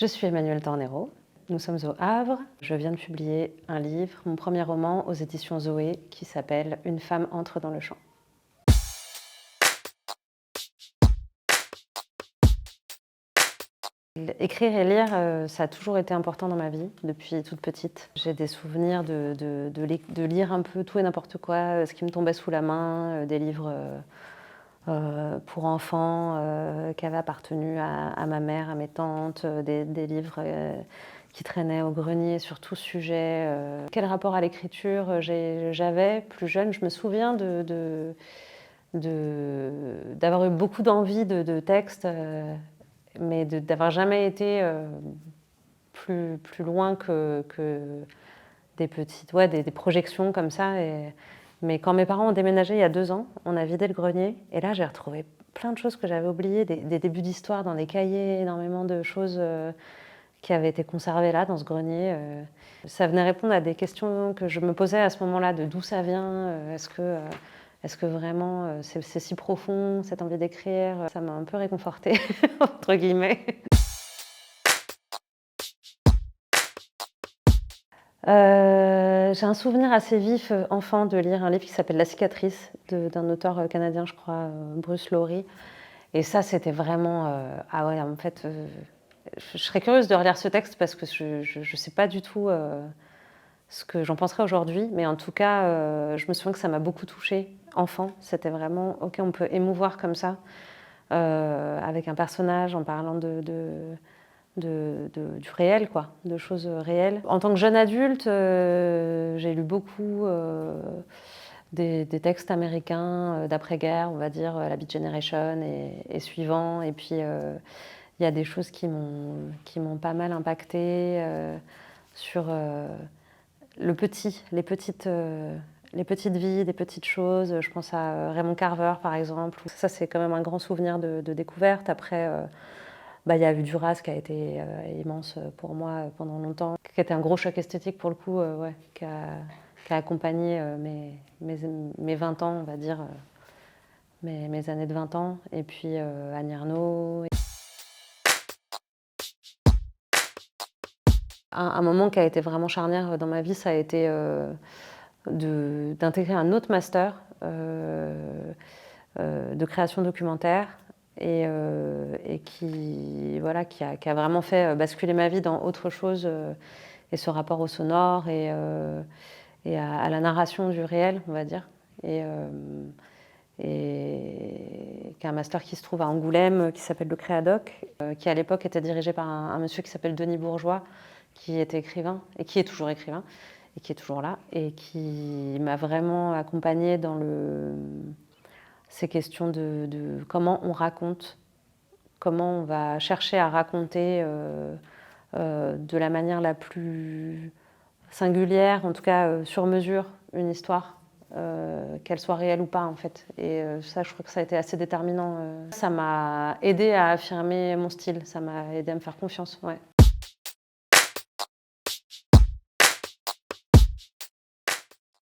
Je suis Emmanuelle Tornero, nous sommes au Havre. Je viens de publier un livre, mon premier roman aux éditions Zoé, qui s'appelle « Une femme entre dans le champ ». Écrire et lire, ça a toujours été important dans ma vie, depuis toute petite. J'ai des souvenirs de lire un peu tout et n'importe quoi, ce qui me tombait sous la main, des livres pour enfants qui avaient appartenu à ma mère, à mes tantes, des livres qui traînaient au grenier sur tout sujet. Quel rapport à l'écriture j'avais plus jeune? Je me souviens d'avoir eu beaucoup d'envie de textes, mais d'avoir jamais été plus loin que des petites, des projections comme ça. Mais quand mes parents ont déménagé il y a 2 ans, on a vidé le grenier et là j'ai retrouvé plein de choses que j'avais oubliées, des débuts d'histoire dans des cahiers, énormément de choses qui avaient été conservées là dans ce grenier. Ça venait répondre à des questions que je me posais à ce moment-là, de d'où ça vient, est-ce que vraiment c'est si profond, cette envie d'écrire? Ça m'a un peu réconfortée, entre guillemets. J'ai un souvenir assez vif, enfant, de lire un livre qui s'appelle La cicatrice d'un auteur canadien, je crois, Bruce Lowry. Et ça, c'était vraiment, ah ouais, en fait, je serais curieuse de relire ce texte parce que je sais pas du tout ce que j'en penserais aujourd'hui, mais en tout cas, je me souviens que ça m'a beaucoup touchée, enfant. C'était vraiment: «OK, on peut émouvoir comme ça, avec un personnage, en parlant du réel, quoi, de choses réelles». En tant que jeune adulte, j'ai lu beaucoup des textes américains d'après-guerre, on va dire, la Beat Generation et suivants. Et puis, il y a des choses qui m'ont pas mal impactée sur les petites vies, des petites choses. Je pense à Raymond Carver, par exemple. Ça, c'est quand même un grand souvenir de découverte. Après, il y a eu Duras qui a été immense pour moi pendant longtemps, qui était un gros choc esthétique pour le coup, ouais, qui a accompagné mes 20 ans, on va dire, mes années de 20 ans. Et puis Annie Ernaux. Un moment qui a été vraiment charnière dans ma vie, ça a été d'intégrer un autre master de création documentaire et qui a vraiment fait basculer ma vie dans autre chose, et ce rapport au sonore et à la narration du réel, on va dire. Et qui est un master qui se trouve à Angoulême, qui s'appelle le Créadoc, qui à l'époque était dirigé par un monsieur qui s'appelle Denis Bourgeois, qui était écrivain et qui est toujours écrivain et qui est toujours là et qui m'a vraiment accompagnée dans ces questions de comment on raconte, comment on va chercher à raconter de la manière la plus singulière, en tout cas sur mesure, une histoire, qu'elle soit réelle ou pas en fait. Et ça, je crois que ça a été assez déterminant. Ça m'a aidé à affirmer mon style, ça m'a aidé à me faire confiance. Ouais.